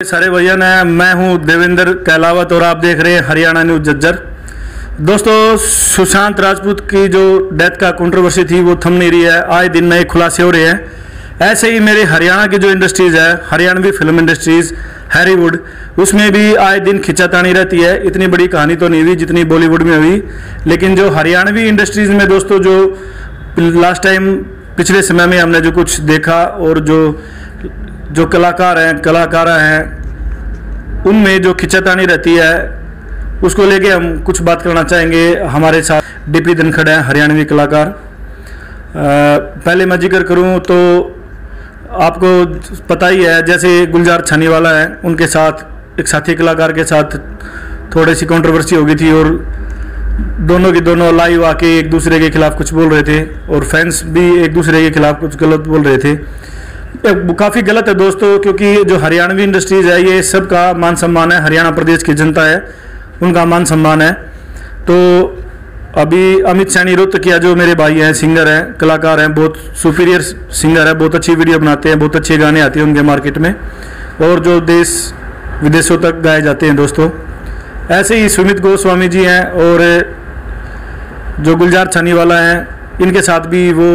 सारे भैया ने, मैं हूं देवेंद्र कहलावत और आप देख रहे हैं हरियाणा न्यूज जज्जर। दोस्तों, सुशांत राजपूत की जो डेथ का कंट्रोवर्सी थी वो थम नहीं रही है, आए दिन नए खुलासे हो रहे हैं। ऐसे ही मेरे हरियाणा की जो इंडस्ट्रीज़ है, हरियाणवी फिल्म इंडस्ट्रीज़, हैरीवुड, उसमें भी आए दिन खिंचातानी रहती है। इतनी बड़ी कहानी तो नहीं हुई जितनी बॉलीवुड में हुई, लेकिन जो हरियाणवी इंडस्ट्रीज़ में दोस्तों जो लास्ट टाइम पिछले समय में हमने जो कुछ देखा और जो कलाकार हैं, कलाकारा हैं, उनमें जो खिंचातानी रहती है उसको लेके हम कुछ बात करना चाहेंगे। हमारे साथ डीपी धनखड़ हैं, हरियाणवी कलाकार। पहले मैं जिक्र करूं तो आपको पता ही है, जैसे गुलजार छानीवाला है, उनके साथ एक साथी कलाकार के साथ थोड़ी सी कंट्रोवर्सी हो गई थी और दोनों के दोनों लाइव आके एक दूसरे के खिलाफ कुछ बोल रहे थे और फैंस भी एक दूसरे के खिलाफ कुछ गलत बोल रहे थे। काफ़ी गलत है दोस्तों, क्योंकि जो हरियाणवी इंडस्ट्रीज़ है ये सबका मान सम्मान है, हरियाणा प्रदेश की जनता है उनका मान सम्मान है। तो अभी अमित सैनी रोहतकिया जो मेरे भाई हैं, सिंगर हैं, कलाकार हैं, बहुत सुपीरियर सिंगर है, बहुत अच्छी वीडियो बनाते हैं, बहुत अच्छे गाने आते हैं उनके मार्केट में और जो देश विदेशों तक गाए जाते हैं दोस्तों। ऐसे ही सुमित गोस्वामी जी हैं और जो गुलजार छानीवाला हैं, इनके साथ भी वो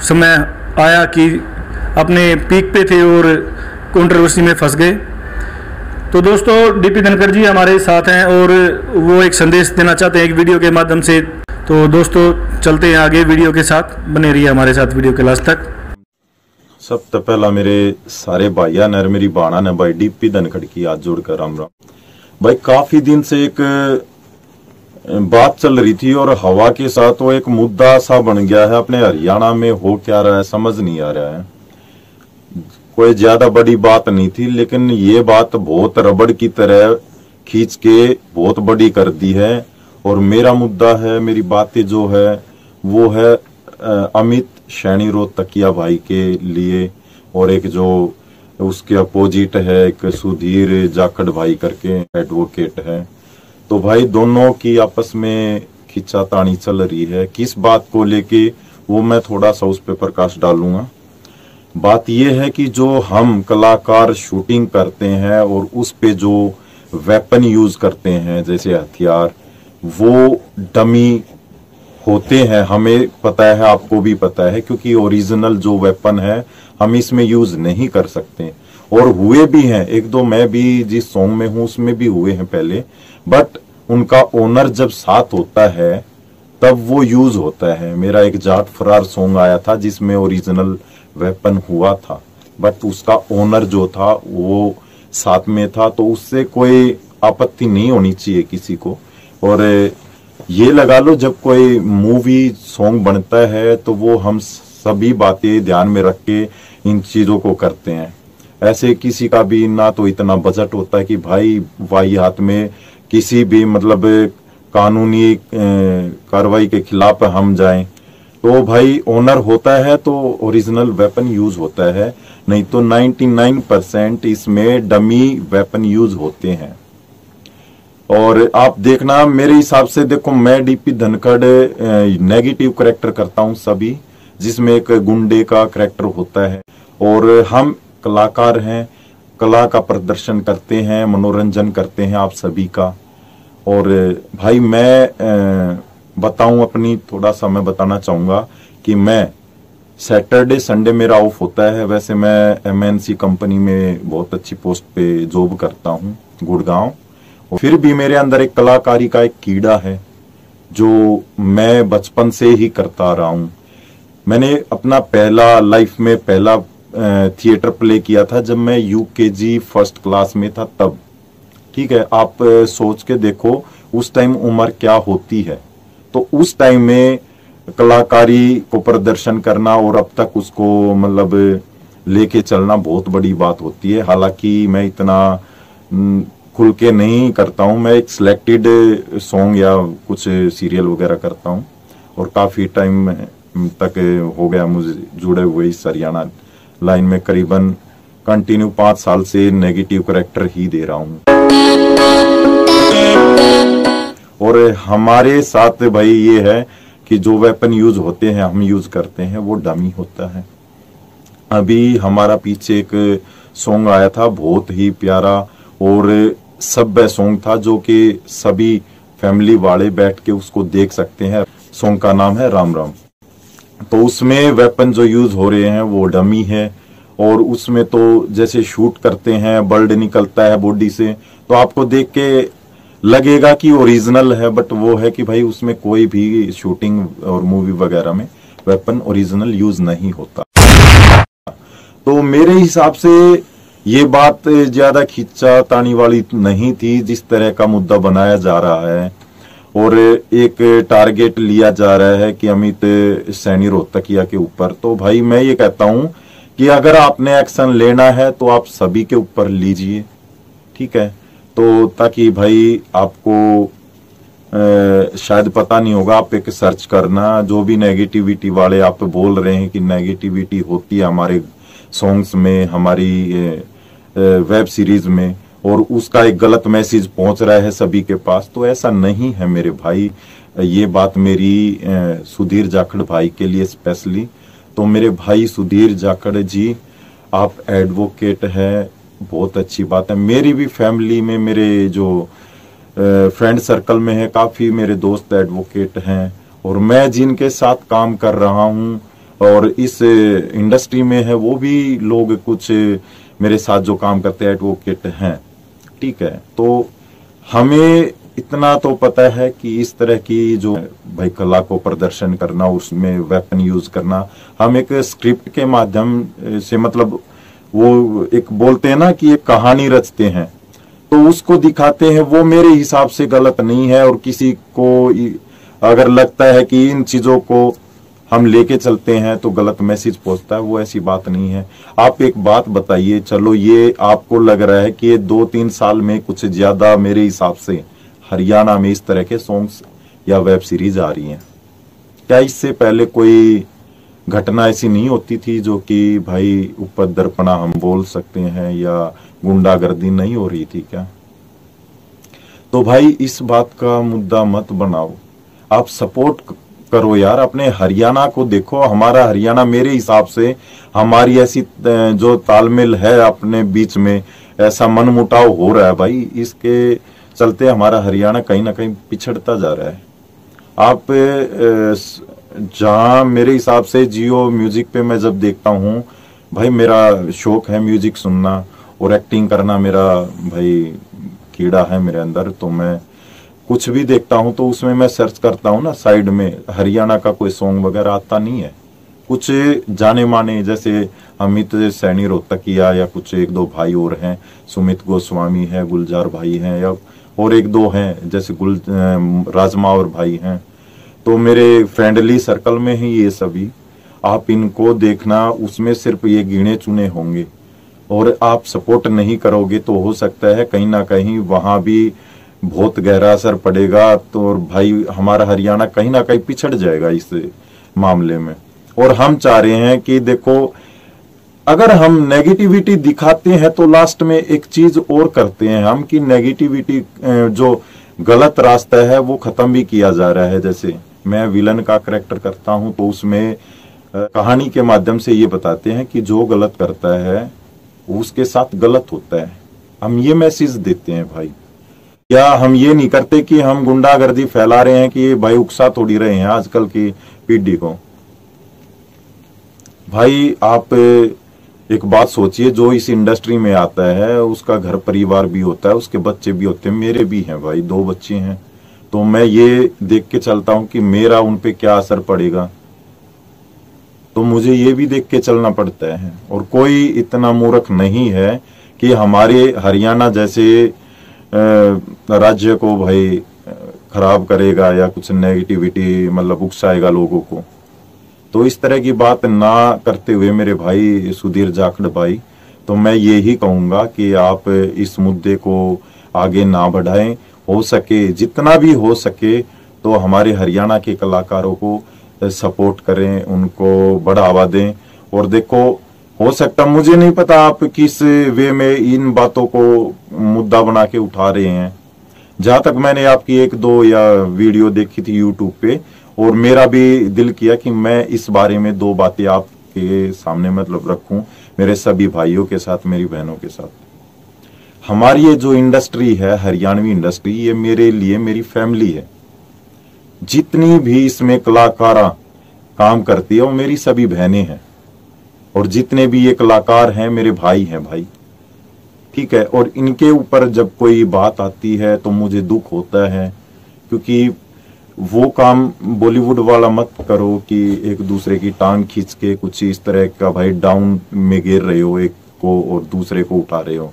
समय आया कि अपने पीक पे थे और कंट्रोवर्सी में फंस गए। तो दोस्तों, डीपी धनखड़ जी हमारे साथ हैं और वो एक संदेश देना चाहते हैं एक वीडियो के माध्यम से। तो दोस्तों, चलते हैं आगे वीडियो के साथ, बने रहिए हमारे साथ वीडियो के लास्ट तक। सब तो पहला मेरे सारे भाइया ने, मेरी बाणा ने भाई डीपी धनखड़ की हाथ जोड़कर राम राम। भाई काफी दिन से एक बात चल रही थी और हवा के साथ वो एक मुद्दा सा बन गया है। अपने हरियाणा में हो क्या रहा है समझ नहीं आ रहा है। कोई ज्यादा बड़ी बात नहीं थी, लेकिन ये बात बहुत रबड़ की तरह खींच के बहुत बड़ी कर दी है। और मेरा मुद्दा है, मेरी बातें जो है वो है अमित सैनी रोहतकिया भाई के लिए, और एक जो उसके अपोजिट है एक सुधीर जाखड़ भाई करके एडवोकेट है। तो भाई दोनों की आपस में खिंचातानी चल रही है। किस बात को लेके वो मैं थोड़ा सा उस पे प्रकाश डालूंगा। बात यह है कि जो हम कलाकार शूटिंग करते हैं और उस पे जो वेपन यूज करते हैं जैसे हथियार, वो डमी होते हैं। हमें पता है, आपको भी पता है, क्योंकि ओरिजिनल जो वेपन है हम इसमें यूज नहीं कर सकते। और हुए भी हैं एक दो, मैं भी जिस सॉन्ग में हूं उसमें भी हुए हैं पहले, बट उनका ओनर जब साथ होता है तब वो यूज होता है। मेरा एक जाट फरार सॉन्ग आया था जिसमें ओरिजिनल वेपन हुआ था, बट उसका ओनर जो था वो साथ में था, तो उससे कोई आपत्ति नहीं होनी चाहिए किसी को। और ये लगा लो, जब कोई मूवी सॉन्ग बनता है तो वो हम सभी बातें ध्यान में रख के इन चीजों को करते हैं। ऐसे किसी का भी ना तो इतना बजट होता है कि भाई वाही हाथ में किसी भी मतलब कानूनी कार्रवाई के खिलाफ हम जाएं। तो भाई ओनर होता है तो ओरिजिनल वेपन यूज होता है, नहीं तो 99% इसमें डमी वेपन यूज होते हैं। और आप देखना, मेरे हिसाब से देखो, मैं डीपी धनखड़ नेगेटिव कैरेक्टर करता हूं सभी, जिसमें एक गुंडे का कैरेक्टर होता है। और हम कलाकार हैं, कला का प्रदर्शन करते हैं, मनोरंजन करते हैं आप सभी का। और भाई मैं बताऊं अपनी, थोड़ा सा मैं बताना चाहूंगा कि मैं सैटरडे संडे मेरा ऑफ होता है। वैसे मैं एमएनसी कंपनी में बहुत अच्छी पोस्ट पे जॉब करता हूं गुड़गांव, और फिर भी मेरे अंदर एक कलाकारी का एक कीड़ा है जो मैं बचपन से ही करता रहा हूं। मैंने अपना पहला लाइफ में पहला थिएटर प्ले किया था जब मैं यूकेजी फर्स्ट क्लास में था तब। ठीक है, आप सोच के देखो उस टाइम उम्र क्या होती है। तो उस टाइम में कलाकारी को प्रदर्शन करना और अब तक उसको मतलब लेके चलना बहुत बड़ी बात होती है। हालांकि मैं इतना खुल के नहीं करता हूं, मैं एक सिलेक्टेड सॉन्ग या कुछ सीरियल वगैरह करता हूं और काफी टाइम तक हो गया मुझे जुड़े हुए इस हरियाणा लाइन में। करीबन कंटिन्यू 5 साल से नेगेटिव कैरेक्टर ही दे रहा हूं। और हमारे साथ भाई ये है कि जो वेपन यूज होते हैं, हम यूज करते हैं, वो डमी होता है। अभी हमारा पीछे एक सॉन्ग आया था, बहुत ही प्यारा और सभ्य सॉन्ग था, जो कि सभी फैमिली वाले बैठ के उसको देख सकते हैं। सॉन्ग का नाम है राम राम। तो उसमें वेपन जो यूज हो रहे हैं वो डमी है, और उसमें तो जैसे शूट करते हैं ब्लड निकलता है बॉडी से, तो आपको देख के लगेगा कि ओरिजिनल है, बट वो है कि भाई उसमें कोई भी शूटिंग और मूवी वगैरह में वेपन ओरिजिनल यूज नहीं होता। तो मेरे हिसाब से ये बात ज्यादा खींचा तानी वाली नहीं थी, जिस तरह का मुद्दा बनाया जा रहा है और एक टारगेट लिया जा रहा है कि अमित सैनी रोहतकिया के ऊपर। तो भाई मैं ये कहता हूं कि अगर आपने एक्शन लेना है तो आप सभी के ऊपर लीजिए, ठीक है। तो ताकि भाई आपको शायद पता नहीं होगा, आप एक सर्च करना, जो भी नेगेटिविटी वाले आप बोल रहे हैं कि नेगेटिविटी होती है हमारे सॉन्ग्स में, हमारी वेब सीरीज में, और उसका एक गलत मैसेज पहुंच रहा है सभी के पास, तो ऐसा नहीं है मेरे भाई। ये बात मेरी सुधीर जाखड़ भाई के लिए स्पेशली। तो मेरे भाई सुधीर जाखड़ जी, आप एडवोकेट है, बहुत अच्छी बात है। मेरी भी फैमिली में, मेरे जो फ्रेंड सर्कल में है, काफी मेरे दोस्त एडवोकेट हैं, और मैं जिनके साथ काम कर रहा हूं और इस इंडस्ट्री में है, वो भी लोग कुछ मेरे साथ जो काम करते हैं एडवोकेट हैं, ठीक है। तो हमें इतना तो पता है कि इस तरह की जो भाई कला को प्रदर्शन करना, उसमें वेपन यूज करना, हम एक स्क्रिप्ट के माध्यम से, मतलब वो एक बोलते हैं ना कि एक कहानी रचते हैं, तो उसको दिखाते हैं, वो मेरे हिसाब से गलत नहीं है। और किसी को अगर लगता है कि इन चीजों को हम लेके चलते हैं तो गलत मैसेज पहुंचता है, वो ऐसी बात नहीं है। आप एक बात बताइए, चलो ये आपको लग रहा है कि ये 2-3 साल में कुछ ज्यादा मेरे हिसाब से हरियाणा में इस तरह के सॉन्ग्स या वेब सीरीज आ रही हैं, क्या इससे पहले कोई घटना ऐसी नहीं होती थी जो कि भाई उपद्रपना हम बोल सकते हैं, या गुंडागर्दी नहीं हो रही थी क्या? तो भाई इस बात का मुद्दा मत बनाओ, आप सपोर्ट करो यार, अपने हरियाणा को देखो। हमारा हरियाणा मेरे हिसाब से, हमारी ऐसी जो तालमेल है अपने बीच में, ऐसा मनमुटाव हो रहा है भाई, इसके चलते हमारा हरियाणा कहीं ना कहीं पिछड़ता जा रहा है। आप जहां मेरे हिसाब से जियो म्यूजिक पे मैं जब देखता हूँ, भाई मेरा शौक है म्यूजिक सुनना और एक्टिंग करना, मेरा भाई कीड़ा है मेरे अंदर, तो मैं कुछ भी देखता हूं तो उसमें मैं सर्च करता हूं ना, साइड में हरियाणा का कोई सॉन्ग वगैरह आता नहीं है। कुछ जाने माने जैसे अमित सैनी रोहतकिया, या कुछ 1-2 भाई और हैं, सुमित गोस्वामी है, गुलजार भाई हैं, या और 1-2 हैं जैसे राजमा और भाई हैं, तो मेरे फ्रेंडली सर्कल में ही ये सभी। आप इनको देखना, उसमें सिर्फ ये गिने चुने होंगे, और आप सपोर्ट नहीं करोगे तो हो सकता है कहीं ना कहीं वहां भी बहुत गहरा असर पड़ेगा। तो भाई हमारा हरियाणा कहीं ना कहीं पिछड़ जाएगा इस मामले में। और हम चाह रहे हैं कि देखो, अगर हम नेगेटिविटी दिखाते हैं तो लास्ट में एक चीज और करते हैं हम, कि नेगेटिविटी जो गलत रास्ता है वो खत्म भी किया जा रहा है। जैसे मैं विलन का करैक्टर करता हूं, तो उसमें कहानी के माध्यम से ये बताते हैं कि जो गलत करता है उसके साथ गलत होता है। हम ये मैसेज देते हैं भाई। क्या हम ये नहीं करते कि हम गुंडागर्दी फैला रहे हैं कि ये भाई उकसा तोड़ी रहे हैं आजकल की पीढ़ी को? भाई आप एक बात सोचिए, जो इस इंडस्ट्री में आता है उसका घर परिवार भी होता है, उसके बच्चे भी होते हैं। मेरे भी हैं भाई, 2 बच्चे हैं, तो मैं ये देख के चलता हूं कि मेरा उन पे क्या असर पड़ेगा, तो मुझे ये भी देख के चलना पड़ता है। और कोई इतना मूर्ख नहीं है कि हमारे हरियाणा जैसे राज्य को भाई खराब करेगा या कुछ नेगेटिविटी मतलब उकसाएगा लोगों को। तो इस तरह की बात ना करते हुए मेरे भाई सुधीर जाखड़ भाई, तो मैं ये ही कहूंगा कि आप इस मुद्दे को आगे ना बढ़ाएं। हो सके जितना भी हो सके तो हमारे हरियाणा के कलाकारों को सपोर्ट करें, उनको बढ़ावा दें। और देखो, हो सकता, मुझे नहीं पता आप किस वे में इन बातों को मुद्दा बना के उठा रहे हैं। जहां तक मैंने आपकी 1-2 या वीडियो देखी थी यूट्यूब पे, और मेरा भी दिल किया कि मैं इस बारे में 2 बातें आपके सामने मतलब रखूं। मेरे सभी भाइयों के साथ, मेरी बहनों के साथ। हमारी ये जो इंडस्ट्री है, हरियाणवी इंडस्ट्री, ये मेरे लिए मेरी फैमिली है। जितनी भी इसमें कलाकारा काम करती है वो मेरी सभी बहनें हैं, और जितने भी ये कलाकार हैं मेरे भाई हैं भाई, ठीक है। और इनके ऊपर जब कोई बात आती है तो मुझे दुख होता है, क्योंकि वो काम बॉलीवुड वाला मत करो कि एक दूसरे की टांग खींच के कुछ इस तरह का भाई डाउन में गिर रहे हो एक को और दूसरे को उठा रहे हो।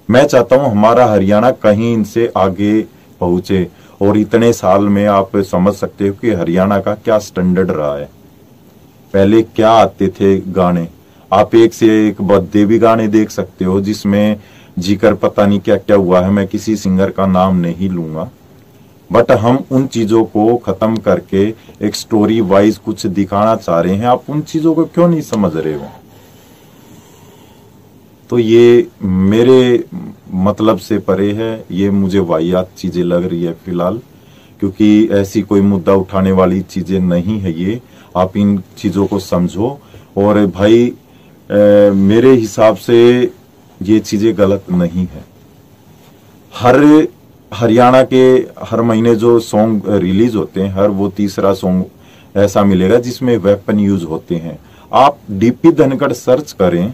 मैं चाहता हूं हमारा हरियाणा कहीं इनसे आगे पहुंचे, और इतने साल में आप समझ सकते हो कि हरियाणा का क्या स्टैंडर्ड रहा है। पहले क्या आते थे गाने, आप एक से एक बददेवी गाने देख सकते हो जिसमें जिक्र पता नहीं क्या क्या हुआ है, मैं किसी सिंगर का नाम नहीं लूंगा, बट हम उन चीजों को खत्म करके एक स्टोरी वाइज कुछ दिखाना चाह रहे हैं। आप उन चीजों को क्यों नहीं समझ रहे हो? तो ये मेरे मतलब से परे है, ये मुझे वाहियात चीजें लग रही है फिलहाल, क्योंकि ऐसी कोई मुद्दा उठाने वाली चीजें नहीं है ये। आप इन चीजों को समझो, और भाई मेरे हिसाब से ये चीजें गलत नहीं है। हरियाणा के हर महीने जो सॉन्ग रिलीज होते हैं, हर वो तीसरा सॉन्ग ऐसा मिलेगा जिसमें वेपन यूज होते हैं। आप डीपी धनखड़ सर्च करें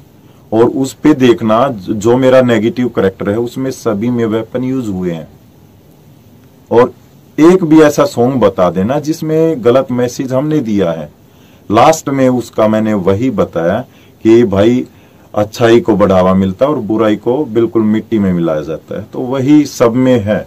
और उस पे देखना, जो मेरा नेगेटिव कैरेक्टर है उसमें सभी में वेपन यूज हुए हैं। और एक भी ऐसा सॉन्ग बता देना जिसमें गलत मैसेज हमने दिया है। लास्ट में उसका मैंने वही बताया कि भाई अच्छाई को बढ़ावा मिलता है और बुराई को बिल्कुल मिट्टी में मिलाया जाता है, तो वही सब में है।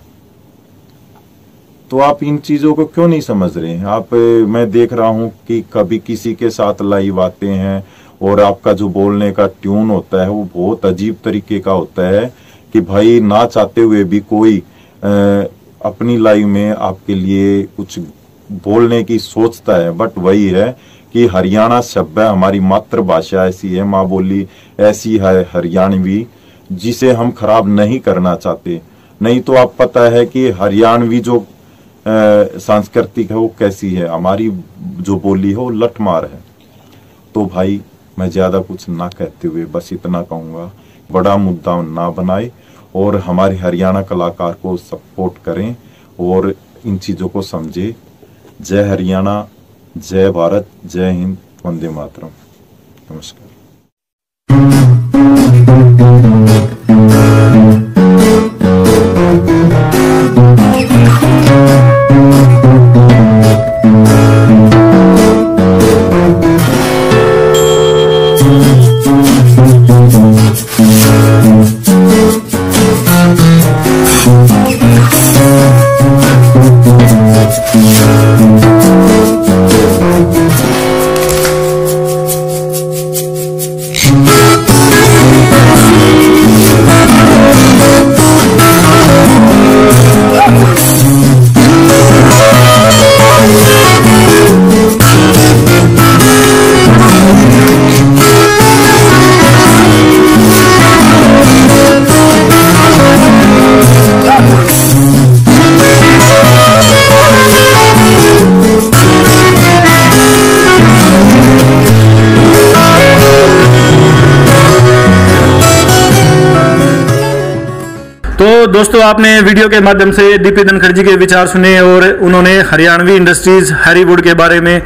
तो आप इन चीजों को क्यों नहीं समझ रहे हैं? आप मैं देख रहा हूं कि कभी किसी के साथ लाइव आते हैं और आपका जो बोलने का ट्यून होता है वो बहुत अजीब तरीके का होता है कि भाई ना चाहते हुए भी कोई अपनी लाइफ में आपके लिए कुछ बोलने की सोचता है। बट वही है कि हरियाणा शब्द है, हमारी मातृभाषा ऐसी है, माँ बोली ऐसी है हरियाणवी, जिसे हम खराब नहीं करना चाहते। नहीं तो आप पता है कि हरियाणवी जो सांस्कृतिक है वो कैसी है, हमारी जो बोली है वो लठमार है। तो भाई मैं ज्यादा कुछ ना कहते हुए बस इतना कहूंगा, बड़ा मुद्दा ना बनाए और हमारे हरियाणा कलाकार को सपोर्ट करें और इन चीजों को समझे। जय हरियाणा, जय भारत, जय हिंद, वंदे मातरम। नमस्कार। तो दोस्तों, आपने वीडियो के माध्यम से डीपी धनखड़ जी के विचार सुने और उन्होंने हरियाणवी इंडस्ट्रीज हैरीवुड के बारे में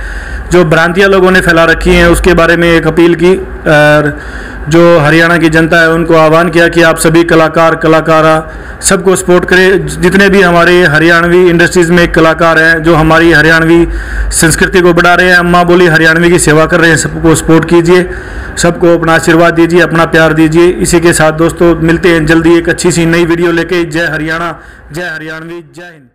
जो भ्रांतियां लोगों ने फैला रखी हैं उसके बारे में एक अपील की। और जो हरियाणा की जनता है उनको आह्वान किया कि आप सभी कलाकार कलाकारा सबको सपोर्ट करें। जितने भी हमारे हरियाणवी इंडस्ट्रीज में कलाकार हैं जो हमारी हरियाणवी संस्कृति को बढ़ा रहे हैं, माँ बोली हरियाणवी की सेवा कर रहे हैं, सबको सपोर्ट कीजिए, सबको अपना आशीर्वाद दीजिए, अपना प्यार दीजिए। इसी के साथ दोस्तों मिलते हैं जल्दी एक अच्छी सी नई वीडियो लेके। जय हरियाणा, जय हरियाणवी, जय हिंद।